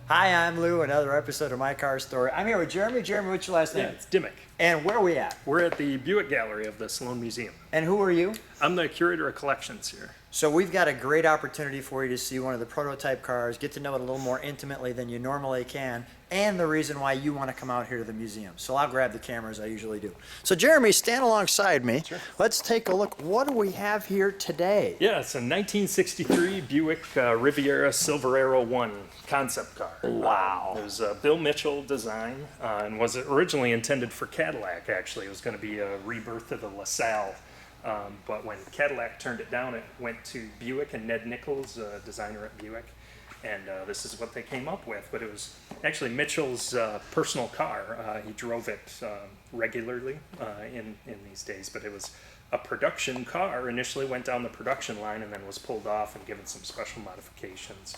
Hi, I'm Lou. Another episode of My Car Story. I'm here with Jeremy. Jeremy, what's your last name? Yeah, it's Dimick. And where are we at? We're at the Buick Gallery of the Sloan Museum. And who are you? I'm the curator of collections here. So we've got a great opportunity for you to see one of the prototype cars, get to know it a little more intimately than you normally can, and the reason why you want to come out here to the museum. So I'll grab the camera as I usually do. So Jeremy, stand alongside me. Sure. Let's take a look. What do we have here today? Yeah, it's a 1963 Buick Riviera Silver Arrow 1 concept car. Wow. It was a Bill Mitchell design and was originally intended for Cadillac, actually. It was going to be a rebirth of the LaSalle. But when Cadillac turned it down, it went to Buick and Ned Nichols, designer at Buick. And this is what they came up with. But it was actually Mitchell's personal car. He drove it regularly in these days. But it was a production car. Initially went down the production line and then was pulled off and given some special modifications.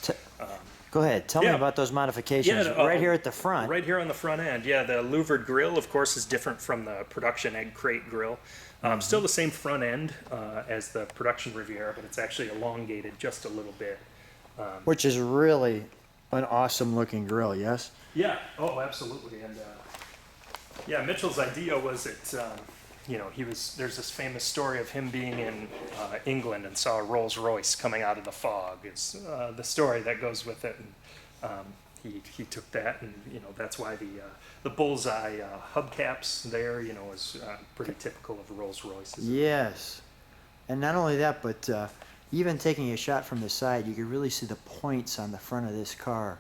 Go ahead. Tell me about those modifications. Right here at the front. Right here on the front end. Yeah, the louvered grille, of course, is different from the production egg crate grille. Still the same front end as the production Riviera, but it's actually elongated just a little bit. Which is really an awesome looking grill, yes? Yeah, oh, absolutely. And yeah, Mitchell's idea was that, you know, there's this famous story of him being in England and saw a Rolls Royce coming out of the fog. It's the story that goes with it. And, he took that, and you know that's why the bullseye hubcaps there, you know, is pretty typical of Rolls Royces. Yes, and not only that, but even taking a shot from the side, you can really see the points on the front of this car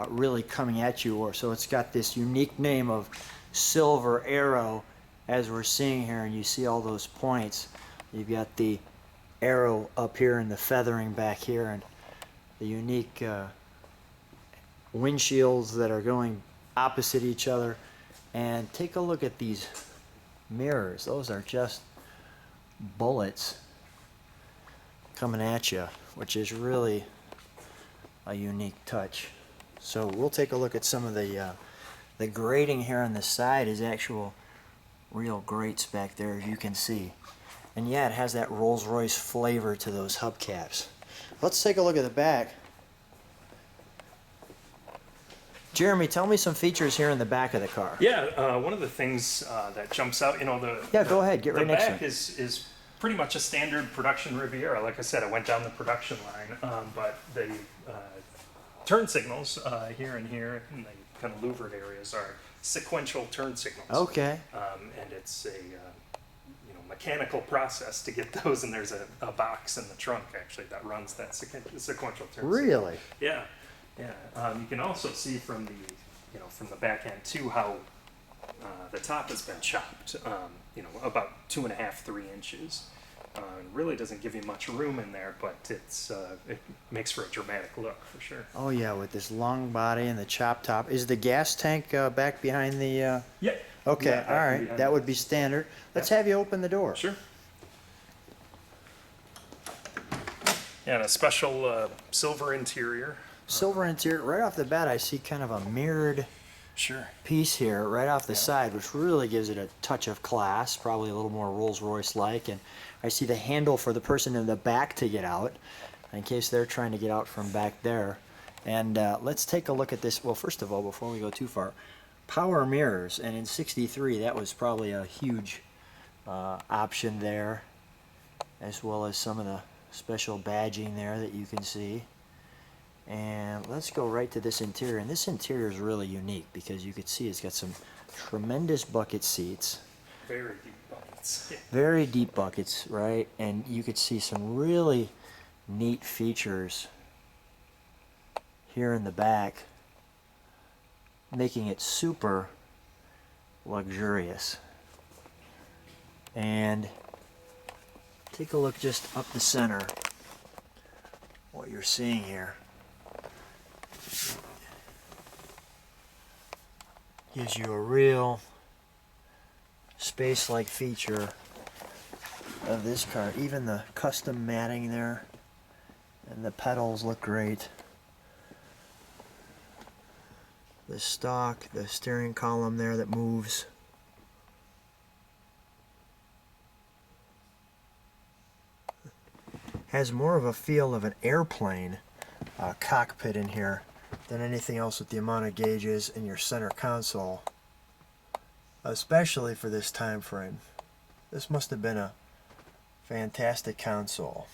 really coming at you. Or so it's got this unique name of Silver Arrow, as we're seeing here, and you see all those points. You've got the arrow up here and the feathering back here, and the unique windshields that are going opposite each other. And take a look at these mirrors. Those are just bullets coming at you, which is really a unique touch. So we'll take a look at some of the grating here on the side is actual real grates back there, as you can see. And yeah, it has that Rolls Royce flavor to those hubcaps. Let's take a look at the back. Jeremy, tell me some features here in the back of the car. Yeah, one of the things that jumps out, you know, go ahead, get right next to it. The back is pretty much a standard production Riviera. Like I said, it went down the production line, but the turn signals here and here in the kind of louvered areas are sequential turn signals. Okay. And it's a mechanical process to get those, and there's a box in the trunk actually that runs that sequential turn. Really? Signal. Yeah. Yeah, you can also see from the back end too how the top has been chopped. About 2.5, 3 inches. It really doesn't give you much room in there, but it makes for a dramatic look for sure. Oh yeah, with this long body and the chop top. Is the gas tank back behind the? Yeah. Okay, yeah, all right, that would be standard. Let's have you open the door. Sure. Yeah, and a special silver interior. Silver interior. Right off the bat, I see kind of a mirrored piece here right off the side, which really gives it a touch of class, probably a little more Rolls Royce like. And I see the handle for the person in the back to get out, in case they're trying to get out from back there. And let's take a look at this. Well, first of all, before we go too far, power mirrors. And in '63, that was probably a huge option there, as well as some of the special badging there that you can see. And let's go right to this interior. And this interior is really unique because you can see it's got some tremendous bucket seats. Very deep buckets. Yeah. Very deep buckets, right? And you could see some really neat features here in the back, making it super luxurious. And take a look just up the center, what you're seeing here. Gives you a real space-like feature of this car. Even the custom matting there, and the pedals look great. The stock, the steering column there that moves. Has more of a feel of an airplane cockpit in here than anything else with the amount of gauges in your center console, especially for this time frame. This must have been a fantastic console.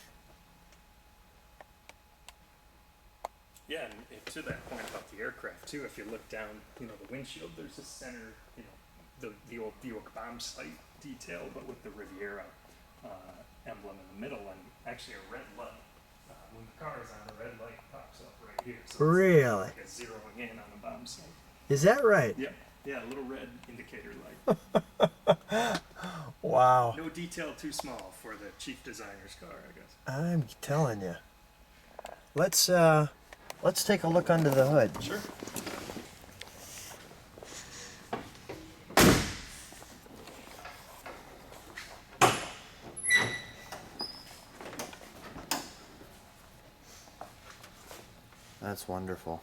Yeah, and to that point about the aircraft too, if you look down, the windshield, there's a center, the old Buick bomb sight detail, but with the Riviera emblem in the middle, and actually a red light. When the car is on, a red light pops up right here. So Really? It's like a zeroing in on the bomb sight. Is that right? Yeah, a little red indicator light. Wow. No detail too small for the chief designer's car, I guess. I'm telling you. Let's take a look under the hood. Sure. That's wonderful.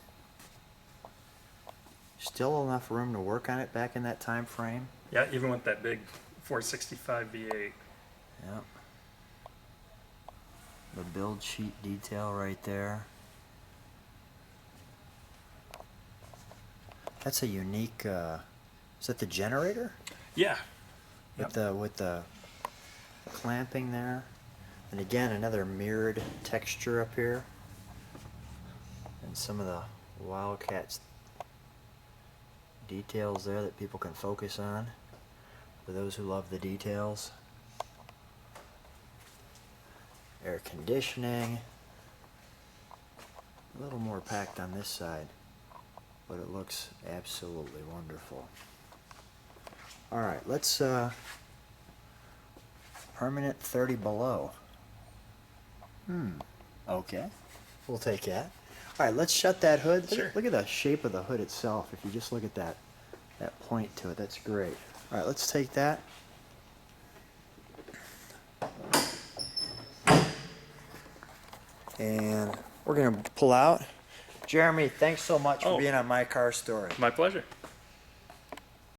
Still enough room to work on it back in that time frame. Yeah, even with that big 465 V8. Yep. The build sheet detail right there. That's a unique. Is that the generator? Yeah. With the clamping there, and again another mirrored texture up here, and some of the Wildcats details there that people can focus on. For those who love the details. Air conditioning. A little more packed on this side, but it looks absolutely wonderful. Alright, let's permanent 30 below. Okay. We'll take that. Alright, let's shut that hood. Sure. Look at the shape of the hood itself. If you just look at that point to it, that's great. Alright, let's take that. And we're going to pull out. Jeremy, thanks so much for being on My Car Story. My pleasure.